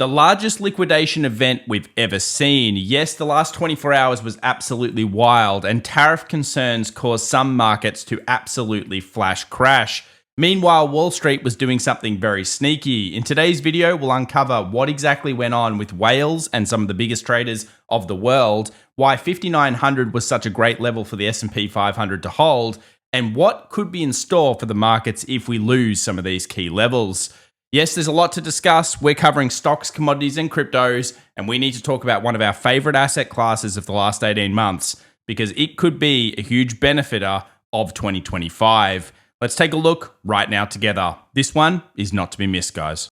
The largest liquidation event we've ever seen. Yes, the last 24 hours was absolutely wild, and tariff concerns caused some markets to absolutely flash crash. Meanwhile, Wall Street was doing something very sneaky. In today's video, we'll uncover what exactly went on with whales and some of the biggest traders of the world, why 5,900 was such a great level for the S&P 500 to hold, and what could be in store for the markets if we lose some of these key levels. Yes, there's a lot to discuss. We're covering stocks, commodities, and cryptos, and we need to talk about one of our favorite asset classes of the last 18 months because it could be a huge benefiter of 2025. Let's take a look right now together. This one is not to be missed, guys.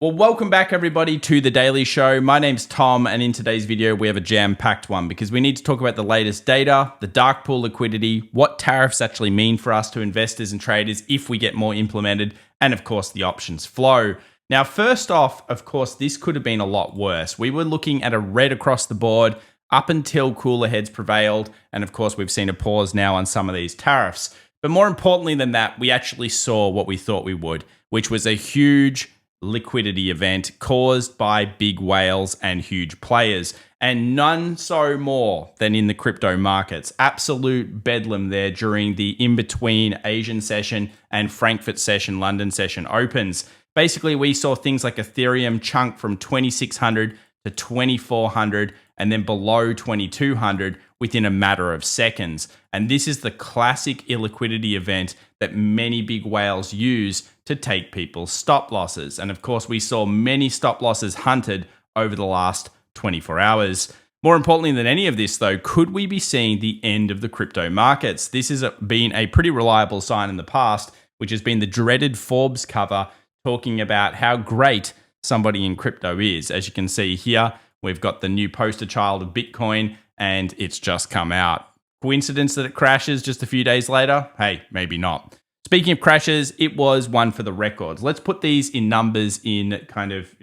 Well, welcome back everybody to The Daily Show. My name's Tom, and in today's video, we have a jam-packed one because we need to talk about the latest data, the dark pool liquidity, what tariffs actually mean for us to investors and traders if we get more implemented, and of course, the options flow. Now, first off, of course, this could have been a lot worse. We were looking at a red across the board up until cooler heads prevailed, and of course, we've seen a pause now on some of these tariffs. But more importantly than that, we actually saw what we thought we would, which was a huge liquidity event caused by big whales and huge players, and none so more than in the crypto markets. Absolute bedlam there during the in-between Asian session and Frankfurt session, London session opens. Basically, we saw things like Ethereum chunk from 2,600 to 2,400 and then below 2,200 within a matter of seconds. And this is the classic illiquidity event that many big whales use to take people's stop losses. And of course, we saw many stop losses hunted over the last 24 hours. More importantly than any of this, though, could we be seeing the end of the crypto markets? This has been a pretty reliable sign in the past, which has been the dreaded Forbes cover talking about how great somebody in crypto is. As you can see here, we've got the new poster child of Bitcoin, and it's just come out. Coincidence that it crashes just a few days later? Hey, maybe not. Speaking of crashes, it was one for the records. Let's put these in numbers in kind of,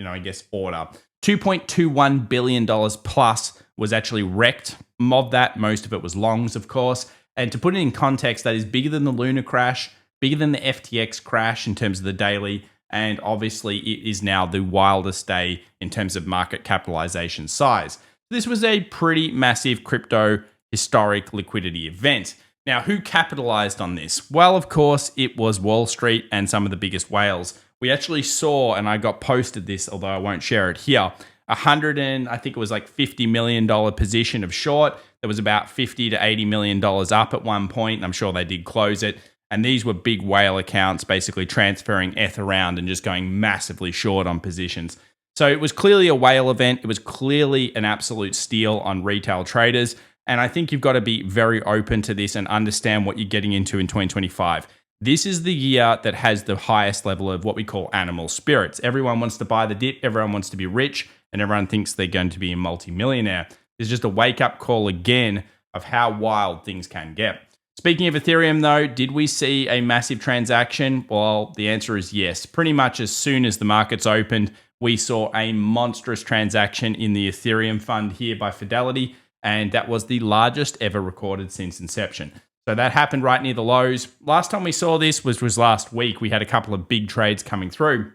order. $2.21 billion plus was actually wrecked. Of that, most of it was longs, of course. And to put it in context, that is bigger than the Luna crash, bigger than the FTX crash in terms of the daily, and obviously it is now the wildest day in terms of market capitalization size. This was a pretty massive crypto historic liquidity event. Now, who capitalized on this? Well, of course, it was Wall Street and some of the biggest whales. We actually saw, and I got posted this, although I won't share it here, $50 million position of short. There was about $50 to $80 million up at one point, and I'm sure they did close it. And these were big whale accounts basically transferring ETH around and just going massively short on positions. So it was clearly a whale event. It was clearly an absolute steal on retail traders. And I think you've got to be very open to this and understand what you're getting into in 2025. This is the year that has the highest level of what we call animal spirits. Everyone wants to buy the dip, everyone wants to be rich, and everyone thinks they're going to be a multimillionaire. It's just a wake-up call again of how wild things can get. Speaking of Ethereum, though, did we see a massive transaction? Well, the answer is yes. Pretty much as soon as the markets opened, we saw a monstrous transaction in the Ethereum fund here by Fidelity, and that was the largest ever recorded since inception. So that happened right near the lows. Last time we saw this was last week. We had a couple of big trades coming through.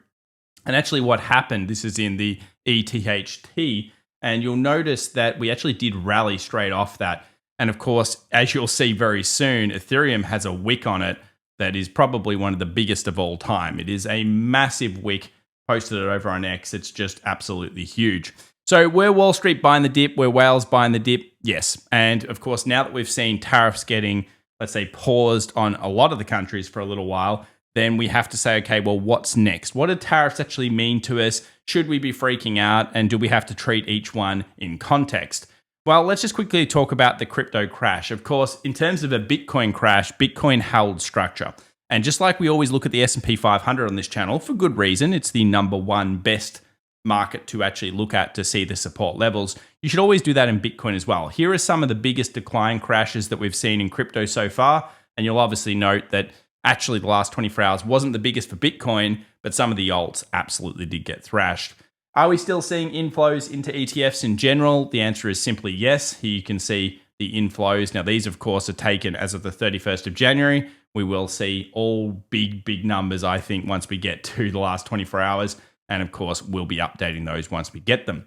And actually what happened, this is in the ETHT, and you'll notice that we actually did rally straight off that. And of course, as you'll see very soon, Ethereum has a wick on it that is probably one of the biggest of all time. It is a massive wick. Posted it over on X. It's just absolutely huge. So were Wall Street buying the dip? Were whales buying the dip? Yes. And of course, now that we've seen tariffs getting, let's say, paused on a lot of the countries for a little while, then we have to say, okay, well, what's next? What do tariffs actually mean to us? Should we be freaking out? And do we have to treat each one in context? Well, let's just quickly talk about the crypto crash. Of course, in terms of a Bitcoin crash, Bitcoin held structure. And just like we always look at the S&P 500 on this channel, for good reason, it's the number one best market to actually look at to see the support levels. You should always do that in Bitcoin as well. Here are some of the biggest decline crashes that we've seen in crypto so far. And you'll obviously note that actually the last 24 hours wasn't the biggest for Bitcoin, but some of the alts absolutely did get thrashed. Are we still seeing inflows into ETFs in general? The answer is simply yes. Here you can see the inflows. Now, these, of course, are taken as of the 31st of January. we will see all big numbers, I think, once we get to the last 24 hours. And of course, we'll be updating those once we get them.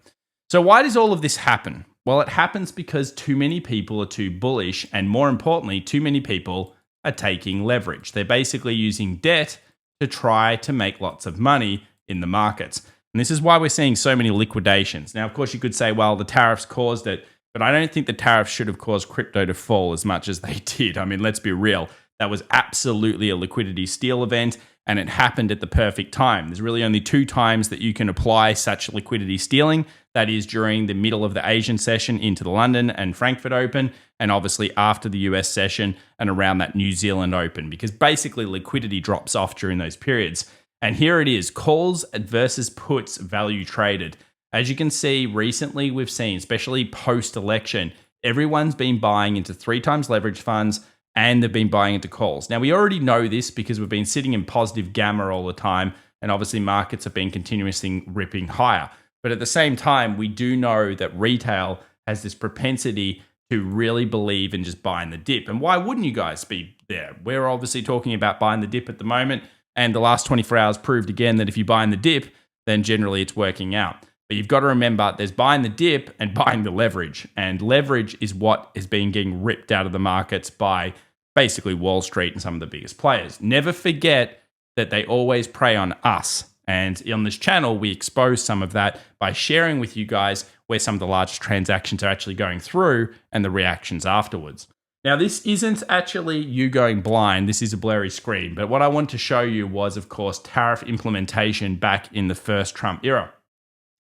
So why does all of this happen? Well, it happens because too many people are too bullish, and more importantly, too many people are taking leverage. They're basically using debt to try to make lots of money in the markets. And this is why we're seeing so many liquidations. Now, of course, you could say, well, the tariffs caused it, but I don't think the tariffs should have caused crypto to fall as much as they did. I mean, let's be real. That was absolutely a liquidity steal event, and it happened at the perfect time. There's really only two times that you can apply such liquidity stealing. That is during the middle of the Asian session into the London and Frankfurt Open, and obviously after the US session and around that New Zealand Open, because basically liquidity drops off during those periods. And here it is, calls versus puts value traded. As you can see, recently we've seen, especially post-election, everyone's been buying into 3 times leverage funds, and they've been buying into calls. Now, we already know this because we've been sitting in positive gamma all the time, and obviously markets have been continuously ripping higher. But at the same time, we do know that retail has this propensity to really believe in just buying the dip. And why wouldn't you guys be there? We're obviously talking about buying the dip at the moment, and the last 24 hours proved again that if you buy in the dip, then generally it's working out. But you've got to remember there's buying the dip and buying the leverage. And leverage is what is being getting ripped out of the markets by basically Wall Street and some of the biggest players. Never forget that they always prey on us. And on this channel, we expose some of that by sharing with you guys where some of the largest transactions are actually going through and the reactions afterwards. Now, this isn't actually you going blind. This is a blurry screen. But what I want to show you was, of course, tariff implementation back in the first Trump era.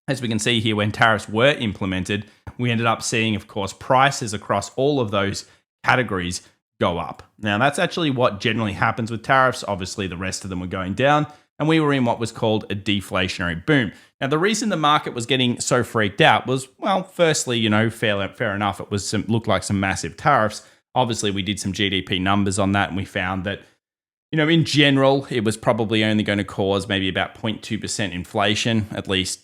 As we can see here, when tariffs were implemented, we ended up seeing, of course, prices across all of those categories go up. Now, that's actually what generally happens with tariffs. Obviously, the rest of them were going down, and we were in what was called a deflationary boom. Now, the reason the market was getting so freaked out was, well, firstly, fair enough, it was looked like some massive tariffs. Obviously, we did some GDP numbers on that, and we found that, in general, it was probably only going to cause maybe about 0.2% inflation, at least,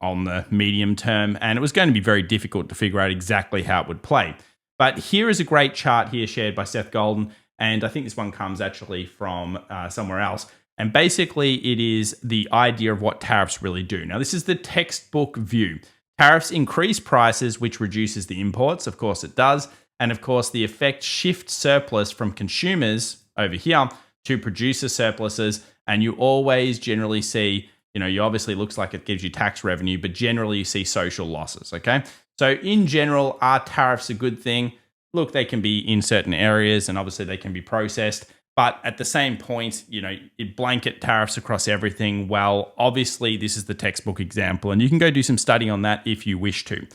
on the medium term, and it was going to be very difficult to figure out exactly how it would play. But here is a great chart here shared by Seth Golden, and I think this one comes actually from somewhere else. And basically, it is the idea of what tariffs really do. Now, this is the textbook view. Tariffs increase prices, which reduces the imports. Of course, it does. And of course, the effect shifts surplus from consumers over here to producer surpluses. And you always generally see, you obviously looks like it gives you tax revenue, but generally you see social losses, okay? So in general, are tariffs a good thing? Look, they can be in certain areas, and obviously they can be processed. But at the same point, it blanket tariffs across everything. Well, obviously, this is the textbook example, and you can go do some study on that if you wish to.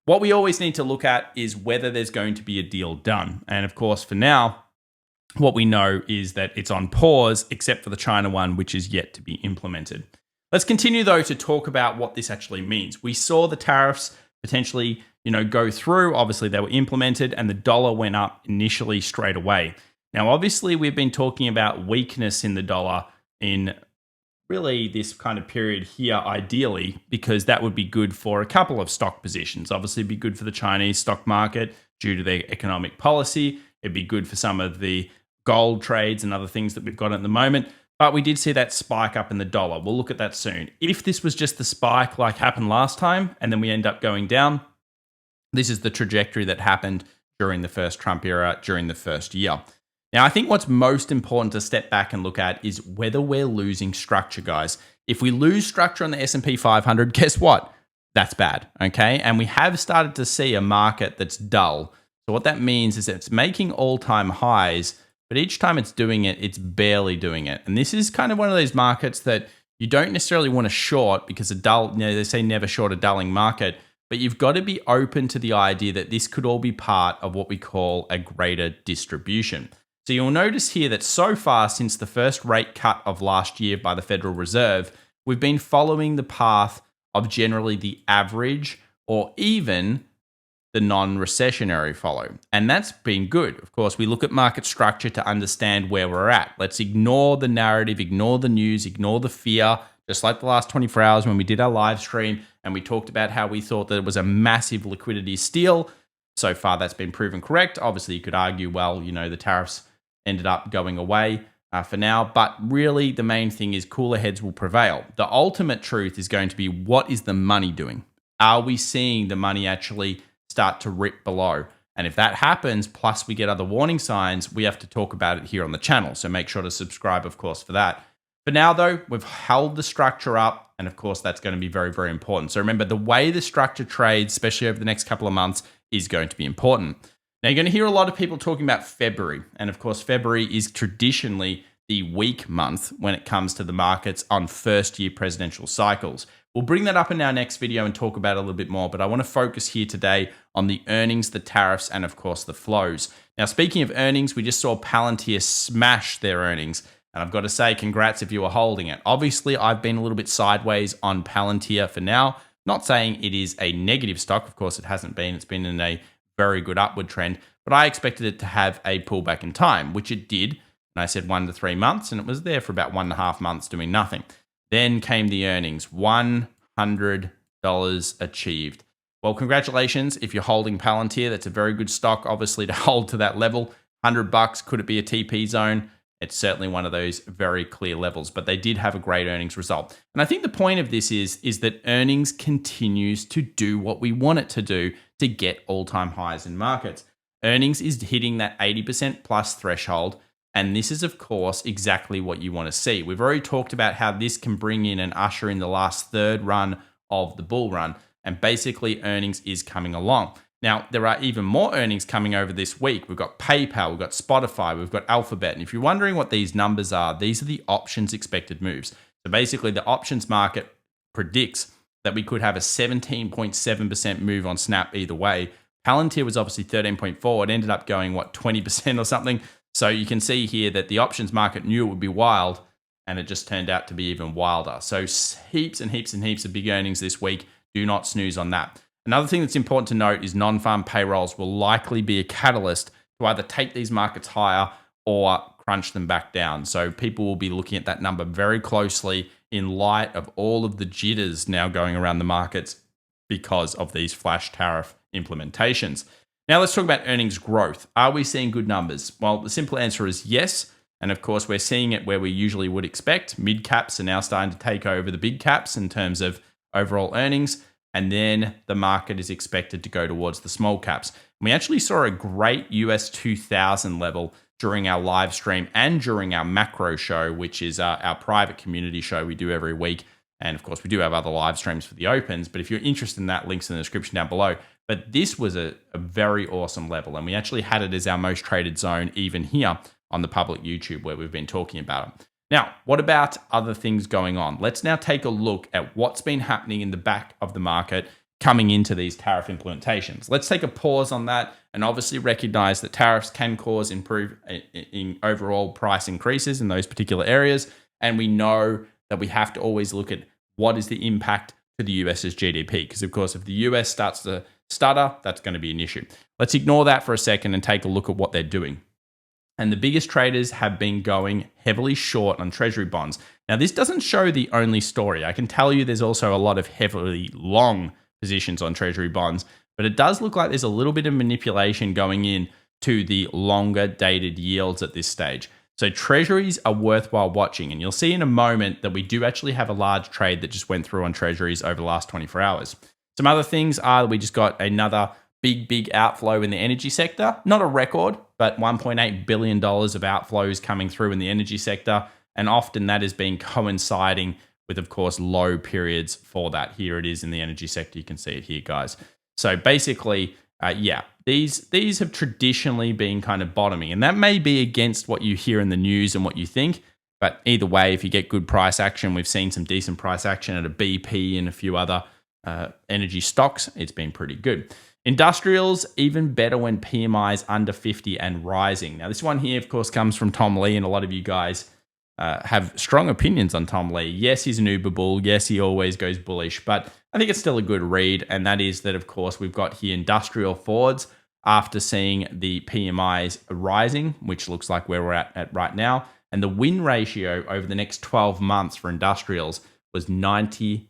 What we always need to look at is whether there's going to be a deal done. And of course, for now, what we know is that it's on pause, except for the China one, which is yet to be implemented. Let's continue, though, to talk about what this actually means. We saw the tariffs potentially, go through. Obviously, they were implemented, and the dollar went up initially straight away. Now, obviously, we've been talking about weakness in the dollar in really this kind of period here, ideally, because that would be good for a couple of stock positions. Obviously, it'd be good for the Chinese stock market due to their economic policy. It'd be good for some of the gold trades and other things that we've got at the moment. But we did see that spike up in the dollar. We'll look at that soon. If this was just the spike like happened last time, and then we end up going down, this is the trajectory that happened during the first Trump era, during the first year. Now, I think what's most important to step back and look at is whether we're losing structure, guys. If we lose structure on the S&P 500, guess what? That's bad, okay? And we have started to see a market that's dull. So what that means is that it's making all-time highs, but each time it's doing it, it's barely doing it. And this is kind of one of those markets that you don't necessarily want to short because they say never short a dulling market, but you've got to be open to the idea that this could all be part of what we call a greater distribution. So you'll notice here that so far since the first rate cut of last year by the Federal Reserve, we've been following the path of generally the average or even the non-recessionary follow. And that's been good. Of course, we look at market structure to understand where we're at. Let's ignore the narrative, ignore the news, ignore the fear, just like the last 24 hours when we did our live stream and we talked about how we thought that it was a massive liquidity steal. So far, that's been proven correct. Obviously, you could argue, well, the tariffs ended up going away for now. But really, the main thing is cooler heads will prevail. The ultimate truth is going to be, what is the money doing? Are we seeing the money actually start to rip below? And if that happens, plus we get other warning signs, we have to talk about it here on the channel. So make sure to subscribe, of course, for that. For now, though, we've held the structure up. And of course, that's going to be very, very important. So remember, the way the structure trades, especially over the next couple of months, is going to be important. Now, you're going to hear a lot of people talking about February. And of course, February is traditionally the weak month when it comes to the markets on first-year presidential cycles. We'll bring that up in our next video and talk about it a little bit more, but I want to focus here today on the earnings, the tariffs, and of course the flows. Now, speaking of earnings, we just saw Palantir smash their earnings, and I've got to say congrats if you are holding it. Obviously, I've been a little bit sideways on Palantir for now. Not saying it is a negative stock. Of course, it hasn't been. It's been in a very good upward trend, but I expected it to have a pullback in time, which it did. And I said 1 to 3 months, and it was there for about 1.5 months doing nothing. Then came the earnings, $100 achieved. Well, congratulations if you're holding Palantir. That's a very good stock, obviously, to hold to that level. $100, could it be a TP zone? It's certainly one of those very clear levels, but they did have a great earnings result. And I think the point of this is that earnings continues to do what we want it to do to get all-time highs in markets. Earnings is hitting that 80% plus threshold. And this is, of course, exactly what you want to see. We've already talked about how this can bring in and usher in the last third run of the bull run. And basically, earnings is coming along. Now, there are even more earnings coming over this week. We've got PayPal, we've got Spotify, we've got Alphabet. And if you're wondering what these numbers are, these are the options expected moves. So basically, the options market predicts that we could have a 17.7% move on Snap either way. Palantir was obviously 13.4. It ended up going, 20% or something. So you can see here that the options market knew it would be wild, and it just turned out to be even wilder. So heaps and heaps and heaps of big earnings this week. Do not snooze on that. Another thing that's important to note is non-farm payrolls will likely be a catalyst to either take these markets higher or crunch them back down. So people will be looking at that number very closely in light of all of the jitters now going around the markets because of these flash tariff implementations. Now let's talk about earnings growth. Are we seeing good numbers? Well, the simple answer is yes. And of course, we're seeing it where we usually would expect. Mid caps are now starting to take over the big caps in terms of overall earnings. And then the market is expected to go towards the small caps. We actually saw a great US 2000 level during our live stream and during our macro show, which is our private community show we do every week. And of course, we do have other live streams for the opens. But if you're interested in that, links in the description down below. But this was a very awesome level. And we actually had it as our most traded zone even here on the public YouTube where we've been talking about it. Now, what about other things going on? Let's now take a look at what's been happening in the back of the market coming into these tariff implementations. Let's take a pause on that and obviously recognize that tariffs can cause in overall price increases in those particular areas. And we know that we have to always look at what is the impact to the US's GDP. Because of course, if the US starts to stutter, that's going to be an issue. Let's ignore that for a second and take a look at what they're doing. And the biggest traders have been going heavily short on treasury bonds. Now, this doesn't show the only story. I can tell you there's also a lot of heavily long positions on treasury bonds, but it does look like there's a little bit of manipulation going in to the longer dated yields at this stage. So treasuries are worthwhile watching, and you'll see in a moment that we do actually have a large trade that just went through on treasuries over the last 24 hours. Some other things are we just got another big outflow in the energy sector. Not a record, but $1.8 billion of outflows coming through in the energy sector. And often that has been coinciding with, of course, low periods for that. Here it is in the energy sector. You can see it here, guys. So basically, these have traditionally been kind of bottoming. And that may be against what you hear in the news and what you think. But either way, if you get good price action, we've seen some decent price action at a BP and a few other energy stocks. It's been pretty good. Industrials, even better when PMIs under 50 and rising. Now, this one here, of course, comes from Tom Lee, and a lot of you guys have strong opinions on Tom Lee. Yes, he's an Uber bull. Yes, he always goes bullish, but I think it's still a good read, and that is that, of course, we've got here industrial forwards after seeing the PMIs rising, which looks like where we're at right now, and the win ratio over the next 12 months for industrials was 95%.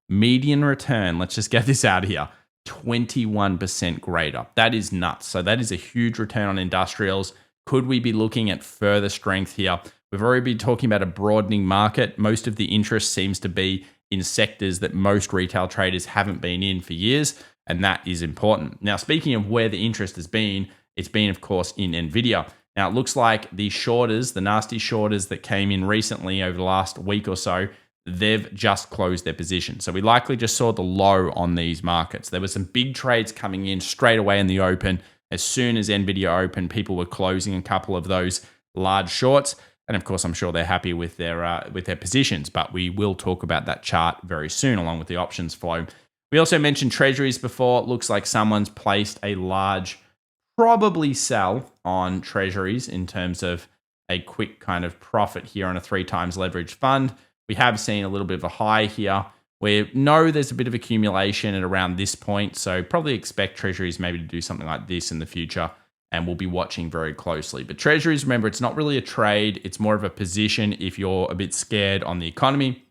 Median return, let's just get this out of here, 21% greater. That is nuts. So that is a huge return on industrials. Could we be looking at further strength here? We've already been talking about a broadening market. Most of the interest seems to be in sectors that most retail traders haven't been in for years, and that is important. Now, speaking of where the interest has been, it's been, of course, in Nvidia. Now, it looks like the shorters, the nasty shorters that came in recently over the last week or so, they've just closed their position. So we likely just saw the low on these markets. There were some big trades coming in straight away in the open. As soon as Nvidia opened, people were closing a couple of those large shorts. And of course, I'm sure they're happy with their positions, but we will talk about that chart very soon along with the options flow. We also mentioned treasuries before. It looks like someone's placed a large probably sell on treasuries in terms of a quick kind of profit here on a 3 times leveraged fund. We have seen a little bit of a high here. We know there's a bit of accumulation at around this point, so probably expect treasuries maybe to do something like this in the future, and we'll be watching very closely. But treasuries, remember, it's not really a trade. It's more of a position if you're a bit scared on the economy,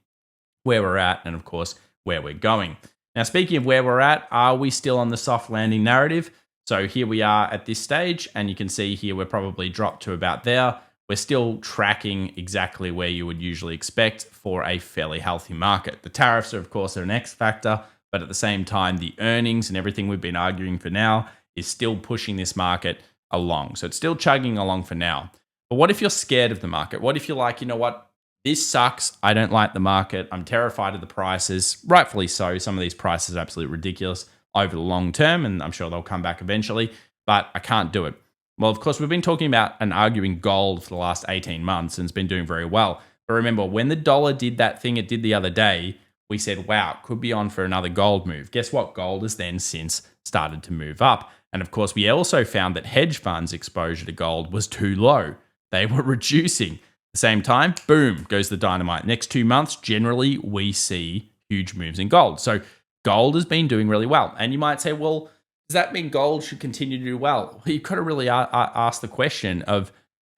where we're at, and of course, where we're going. Now, speaking of where we're at, are we still on the soft landing narrative? So here we are at this stage, and you can see here we're probably dropped to about there. We're still tracking exactly where you would usually expect for a fairly healthy market. The tariffs are, of course, an X factor, but at the same time, the earnings and everything we've been arguing for now is still pushing this market along. So it's still chugging along for now. But what if you're scared of the market? What if you're like, you know what? This sucks. I don't like the market. I'm terrified of the prices. Rightfully so. Some of these prices are absolutely ridiculous over the long term, and I'm sure they'll come back eventually, but I can't do it. Well, of course, we've been talking about and arguing gold for the last 18 months, and it's been doing very well. But remember, when the dollar did that thing it did the other day, we said, wow, it could be on for another gold move. Guess what? Gold has then since started to move up. And of course, we also found that hedge funds' exposure to gold was too low. They were reducing. At the same time, boom, goes the dynamite. Next 2 months, generally, we see huge moves in gold. So gold has been doing really well. And you might say, well, does that mean gold should continue to do well? Well, you've got to really ask the question of,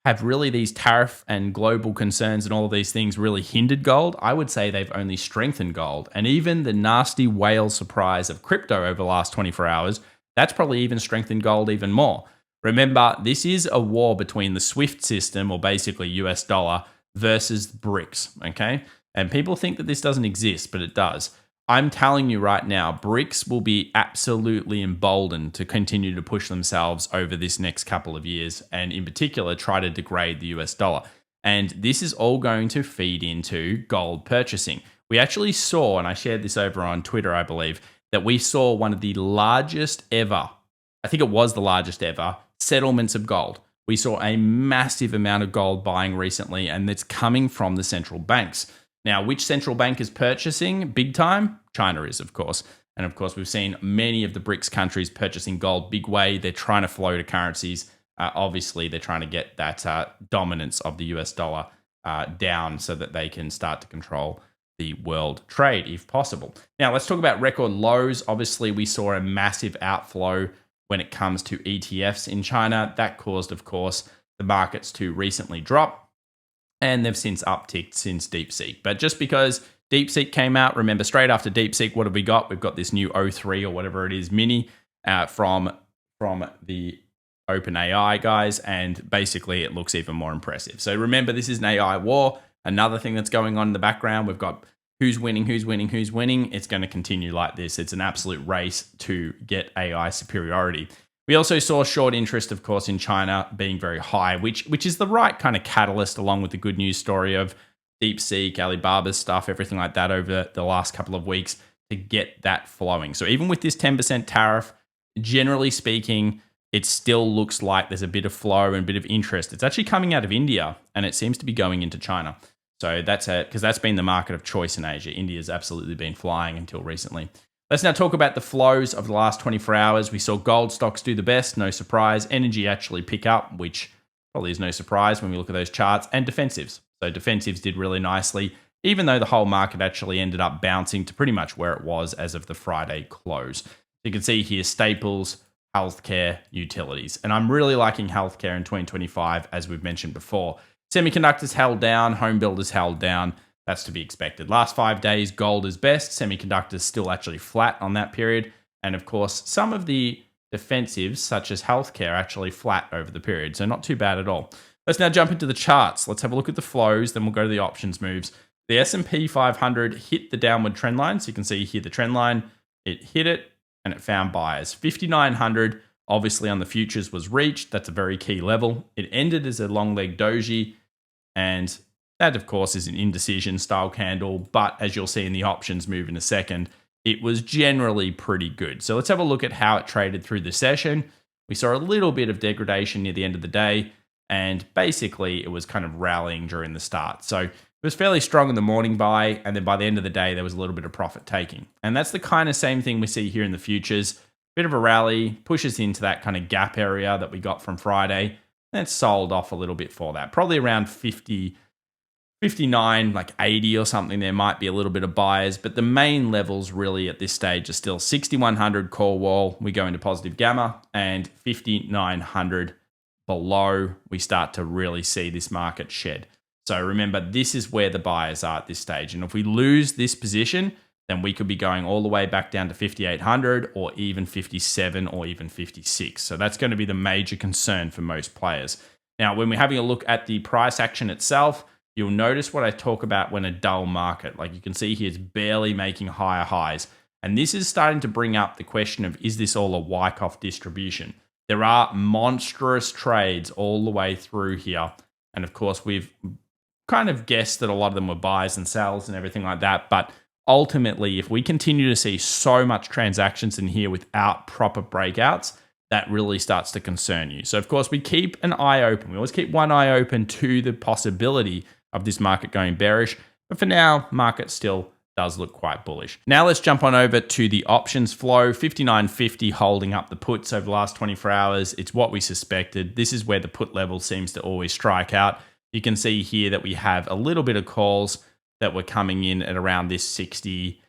have really these tariff and global concerns and all of these things really hindered gold? I would say they've only strengthened gold. And even the nasty whale surprise of crypto over the last 24 hours, that's probably even strengthened gold even more. Remember, this is a war between the SWIFT system, or basically US dollar, versus BRICS, okay? And people think that this doesn't exist, but it does. I'm telling you right now, BRICS will be absolutely emboldened to continue to push themselves over this next couple of years, and in particular, try to degrade the US dollar. And this is all going to feed into gold purchasing. We actually saw, and I shared this over on Twitter, I believe, that we saw one of the largest ever, I think it was the largest ever, settlements of gold. We saw a massive amount of gold buying recently, and it's coming from the central banks. Now, which central bank is purchasing big time? China is, of course. And of course, we've seen many of the BRICS countries purchasing gold big way. They're trying to flow to currencies. Obviously, they're trying to get that dominance of the US dollar down so that they can start to control the world trade if possible. Now, let's talk about record lows. Obviously, we saw a massive outflow when it comes to ETFs in China. That caused, of course, the markets to recently drop. And they've since upticked since DeepSeek. But just because DeepSeek came out, remember, straight after DeepSeek, what have we got? We've got this new O3 or whatever it is mini from the OpenAI guys, and basically it looks even more impressive. So remember, this is an AI war. Another thing that's going on in the background, we've got who's winning. It's going to continue like this. It's an absolute race to get AI superiority. We also saw short interest, of course, in China being very high, which is the right kind of catalyst, along with the good news story of DeepSeek, Alibaba's stuff, everything like that over the last couple of weeks to get that flowing. So even with this 10% tariff, generally speaking, it still looks like there's a bit of flow and a bit of interest. It's actually coming out of India, and it seems to be going into China. So that's because that's been the market of choice in Asia. India's absolutely been flying until recently. Let's now talk about the flows of the last 24 hours. We saw gold stocks do the best, no surprise. Energy actually pick up, which probably is no surprise when we look at those charts, and defensives. So defensives did really nicely, even though the whole market actually ended up bouncing to pretty much where it was as of the Friday close. So you can see here staples, healthcare, utilities. And I'm really liking healthcare in 2025, as we've mentioned before. Semiconductors held down, home builders held down. That's to be expected. Last 5 days, gold is best. Semiconductors still actually flat on that period. And of course, some of the defensives such as healthcare actually flat over the period. So not too bad at all. Let's now jump into the charts. Let's have a look at the flows, then we'll go to the options moves. The S&P 500 hit the downward trend line. So you can see here the trend line, it hit it and it found buyers. 5,900 obviously on the futures was reached. That's a very key level. It ended as a long leg doji, and that of course is an indecision style candle. But as you'll see in the options move in a second, it was generally pretty good. So let's have a look at how it traded through the session. We saw a little bit of degradation near the end of the day, and basically it was kind of rallying during the start. So it was fairly strong in the morning buy, and then by the end of the day, there was a little bit of profit taking. And that's the kind of same thing we see here in the futures. Bit of a rally, pushes into that kind of gap area that we got from Friday, and it's sold off a little bit for that. Probably around 50, 59, like 80 or something. There might be a little bit of buyers, but the main levels really at this stage are still 6,100 call wall. We go into positive gamma, and 5,900 below, we start to really see this market shed. So remember, this is where the buyers are at this stage. And if we lose this position, then we could be going all the way back down to 5,800 or even 57 or even 56. So that's going to be the major concern for most players. Now, when we're having a look at the price action itself, you'll notice what I talk about when a dull market. Like you can see here, it's barely making higher highs. And this is starting to bring up the question of, is this all a Wyckoff distribution? There are monstrous trades all the way through here. And of course, we've kind of guessed that a lot of them were buys and sells and everything like that. But ultimately, if we continue to see so much transactions in here without proper breakouts, that really starts to concern you. So of course, we keep an eye open. We always keep one eye open to the possibility of this market going bearish. But for now, market still does look quite bullish. Now let's jump on over to the options flow. 59.50 holding up the puts over the last 24 hours. It's what we suspected. This is where the put level seems to always strike out. You can see here that we have a little bit of calls that were coming in at around this 60,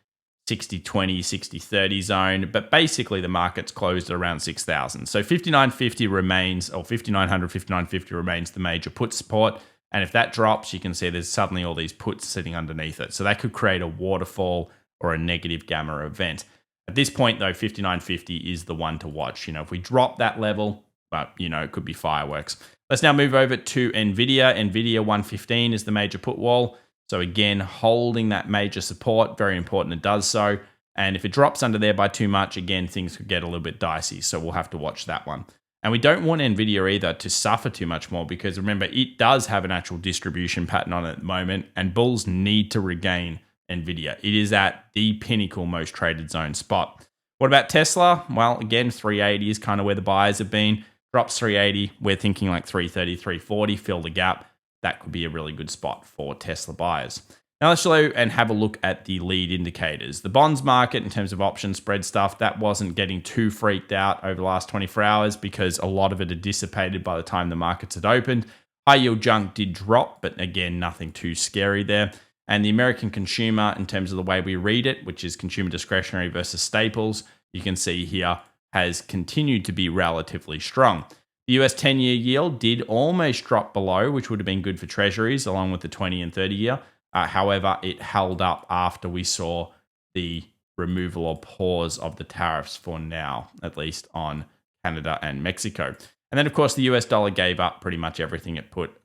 60-20, 60-30 zone. But basically the market's closed at around 6,000. So 59.50 remains, or 5,900, 59.50 remains the major put support. And if that drops, you can see there's suddenly all these puts sitting underneath it. So that could create a waterfall or a negative gamma event. At this point though, 59.50 is the one to watch. You know, if we drop that level, but you know, it could be fireworks. Let's now move over to NVIDIA. NVIDIA 115 is the major put wall. So again, holding that major support, very important it does so. And if it drops under there by too much, again, things could get a little bit dicey. So we'll have to watch that one. And we don't want NVIDIA either to suffer too much more, because remember, it does have an actual distribution pattern on it at the moment, and bulls need to regain NVIDIA. It is at the pinnacle most traded zone spot. What about Tesla? Well, again, 380 is kind of where the buyers have been. Drops 380. We're thinking like 330, 340, fill the gap. That could be a really good spot for Tesla buyers. Now let's go and have a look at the lead indicators. The bonds market, in terms of option spread stuff, that wasn't getting too freaked out over the last 24 hours because a lot of it had dissipated by the time the markets had opened. High yield junk did drop, but again, nothing too scary there. And the American consumer, in terms of the way we read it, which is consumer discretionary versus staples, you can see here has continued to be relatively strong. The US 10-year yield did almost drop below, which would have been good for treasuries, along with the 20 and 30-year. However, it held up after we saw the removal or pause of the tariffs for now, at least on Canada and Mexico. And then, of course, the US dollar gave up pretty much everything it put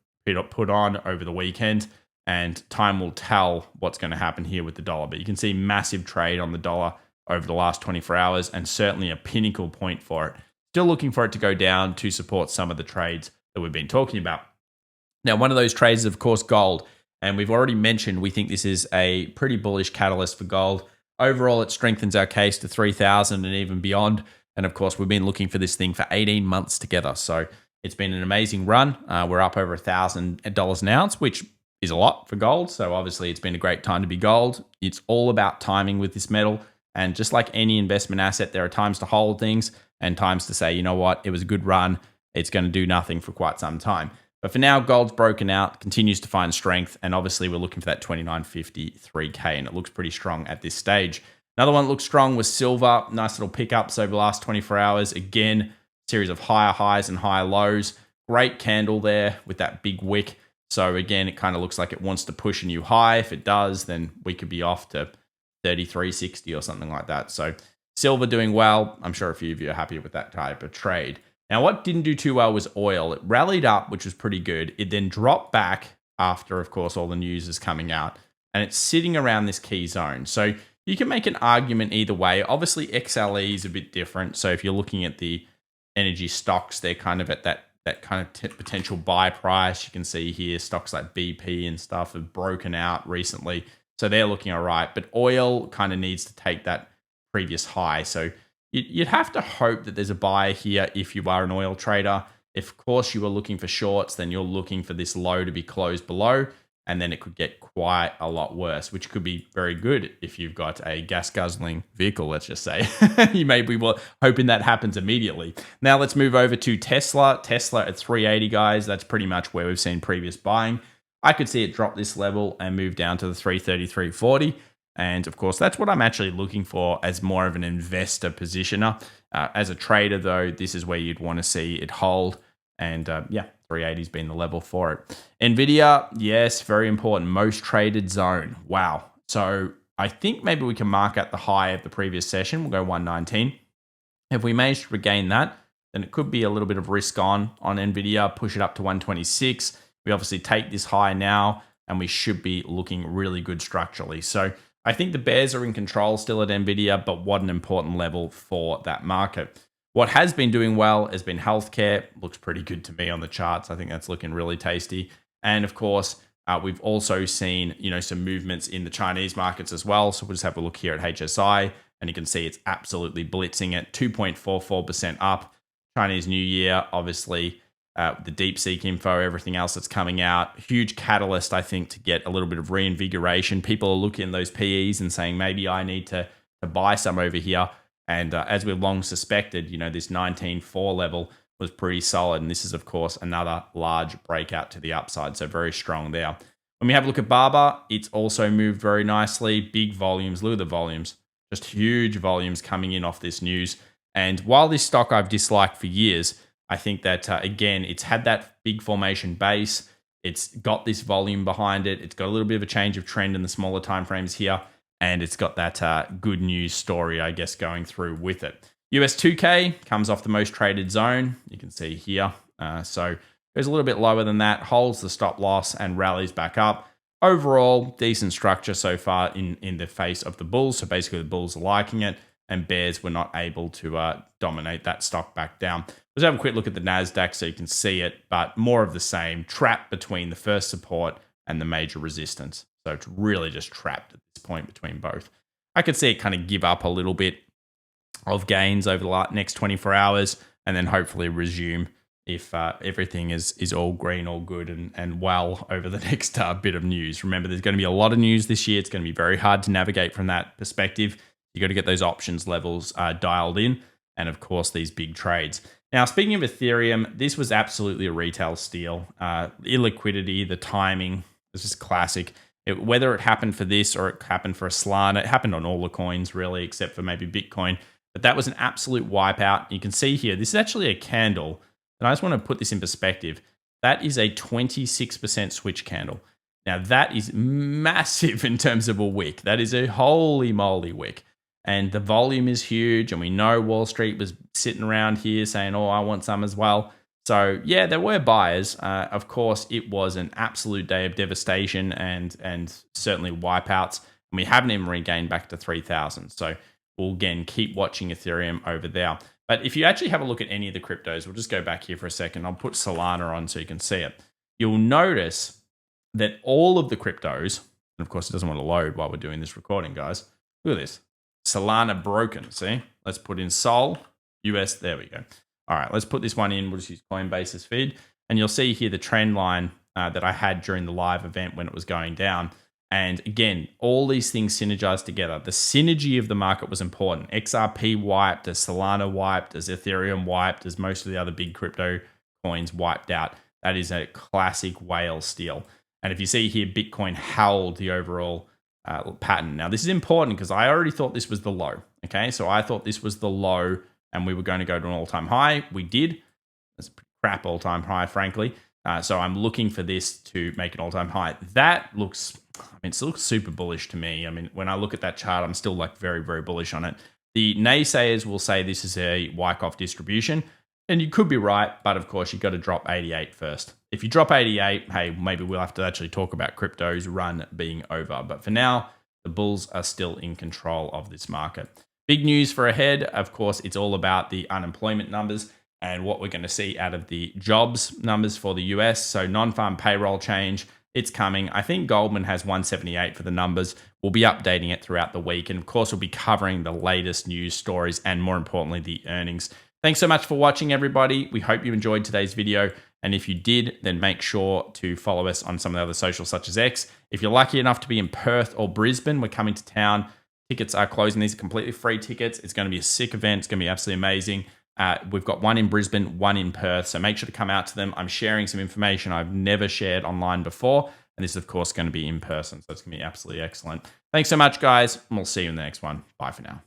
on over the weekend, and time will tell what's going to happen here with the dollar. But you can see massive trade on the dollar over the last 24 hours, and certainly a pinnacle point for it. Still looking for it to go down to support some of the trades that we've been talking about. Now, one of those trades is, of course, gold. And we've already mentioned we think this is a pretty bullish catalyst for gold. Overall, it strengthens our case to 3,000 and even beyond. And of course, we've been looking for this thing for 18 months together. So it's been an amazing run. We're up over $1,000 an ounce, which is a lot for gold. So obviously, it's been a great time to be gold. It's all about timing with this metal. And just like any investment asset, there are times to hold things and times to say, you know what, it was a good run. It's going to do nothing for quite some time. But for now, gold's broken out, continues to find strength, and obviously we're looking for that 29.53K, and it looks pretty strong at this stage. Another one that looks strong was silver. Nice little pickups over the last 24 hours. Again, series of higher highs and higher lows. Great candle there with that big wick. So again, it kind of looks like it wants to push a new high. If it does, then we could be off to 33.60 or something like that. So Silver doing well. I'm sure a few of you are happy with that type of trade. Now, what didn't do too well was oil. It rallied up, which was pretty good. It then dropped back after, of course, all the news is coming out. And it's sitting around this key zone. So you can make an argument either way. Obviously, XLE is a bit different. So if you're looking at the energy stocks, they're kind of at that kind of potential buy price. You can see here stocks like BP and stuff have broken out recently. So they're looking all right. But oil kind of needs to take that previous high. So you'd have to hope that there's a buy here if you are an oil trader. If, of course, you are looking for shorts, then you're looking for this low to be closed below, and then it could get quite a lot worse, which could be very good if you've got a gas guzzling vehicle, let's just say. You may be hoping that happens immediately. Now let's move over to Tesla. Tesla at 380, guys. That's pretty much where we've seen previous buying. I could see it drop this level and move down to the 330, 340. And of course, that's what I'm actually looking for as more of an investor positioner. As a trader, though, this is where you'd want to see it hold. And 380 has been the level for it. NVIDIA, yes, very important. Most traded zone. Wow. So I think maybe we can mark at the high of the previous session. We'll go 119. If we manage to regain that, then it could be a little bit of risk on NVIDIA, push it up to 126. We obviously take this high now, and we should be looking really good structurally. So I think the bears are in control still at NVIDIA, but what an important level for that market. What has been doing well has been healthcare. Looks pretty good to me on the charts. I think that's looking really tasty. And of course, we've also seen some movements in the Chinese markets as well. So we'll just have a look here at HSI, and you can see it's absolutely blitzing at 2.44% up. Chinese New Year, obviously, the DeepSeek info, everything else that's coming out. Huge catalyst, I think, to get a little bit of reinvigoration. People are looking at those PEs and saying, maybe I need to buy some over here. And as we've long suspected, this 19.4 level was pretty solid. And this is, of course, another large breakout to the upside. So very strong there. When we have a look at Barber, it's also moved very nicely. Big volumes. Look at the volumes. Just huge volumes coming in off this news. And while this stock I've disliked for years, I think that, again, it's had that big formation base. It's got this volume behind it. It's got a little bit of a change of trend in the smaller timeframes here. And it's got that good news story, I guess, going through with it. US 2K comes off the most traded zone. You can see here. So goes a little bit lower than that, holds the stop loss and rallies back up. Overall, decent structure so far in the face of the bulls. So basically the bulls are liking it, and bears were not able to dominate that stock back down. Let's have a quick look at the NASDAQ so you can see it, but more of the same, trapped between the first support and the major resistance. So it's really just trapped at this point between both. I could see it kind of give up a little bit of gains over the next 24 hours and then hopefully resume if everything is all green, all good and well over the next bit of news. Remember, there's going to be a lot of news this year. It's going to be very hard to navigate from that perspective. You got to get those options levels dialed in, and of course these big trades. Now, speaking of Ethereum, this was absolutely a retail steal. Illiquidity, the timing, it's just classic. Whether it happened for this or it happened for a Solana, it happened on all the coins really, except for maybe Bitcoin. But that was an absolute wipeout. You can see here, this is actually a candle, and I just want to put this in perspective. That is a 26% switch candle. Now, that is massive in terms of a wick. That is a holy moly wick. And the volume is huge, and we know Wall Street was sitting around here saying, oh, I want some as well. So, yeah, there were buyers. Of course, it was an absolute day of devastation and certainly wipeouts. And we haven't even regained back to 3,000. So, we'll, again, keep watching Ethereum over there. But if you actually have a look at any of the cryptos, we'll just go back here for a second. I'll put Solana on so you can see it. You'll notice that all of the cryptos, and of course, it doesn't want to load while we're doing this recording, guys. Look at this. Solana broken, see? Let's put in Sol, US, there we go. All right, let's put this one in. We'll just use Coinbase as feed. And you'll see here the trend line that I had during the live event when it was going down. And again, all these things synergized together. The synergy of the market was important. XRP wiped, as Solana wiped, as Ethereum wiped, as most of the other big crypto coins wiped out. That is a classic whale steal. And if you see here, Bitcoin held the overall pattern. Now, this is important because I already thought this was the low. Okay, so I thought this was the low and we were going to go to an all-time high. We did. It's a crap all-time high, frankly. So I'm looking for this to make an all-time high. That looks, it looks super bullish to me. I mean, when I look at that chart, I'm still like very, very bullish on it. The naysayers will say this is a Wyckoff distribution, and you could be right, but of course you've got to drop 88 first. If you drop 88, hey, maybe we'll have to actually talk about crypto's run being over. But for now, the bulls are still in control of this market. Big news for ahead, of course, it's all about the unemployment numbers and what we're going to see out of the jobs numbers for the US. So non-farm payroll change, it's coming. I think Goldman has 178 for the numbers. We'll be updating it throughout the week. And of course, we'll be covering the latest news stories and more importantly, the earnings. Thanks so much for watching, everybody. We hope you enjoyed today's video. And if you did, then make sure to follow us on some of the other socials such as X. If you're lucky enough to be in Perth or Brisbane, we're coming to town. Tickets are closing. These are completely free tickets. It's going to be a sick event. It's going to be absolutely amazing. We've got one in Brisbane, one in Perth. So make sure to come out to them. I'm sharing some information I've never shared online before. And this is, of course, going to be in person. So it's going to be absolutely excellent. Thanks so much, guys. And we'll see you in the next one. Bye for now.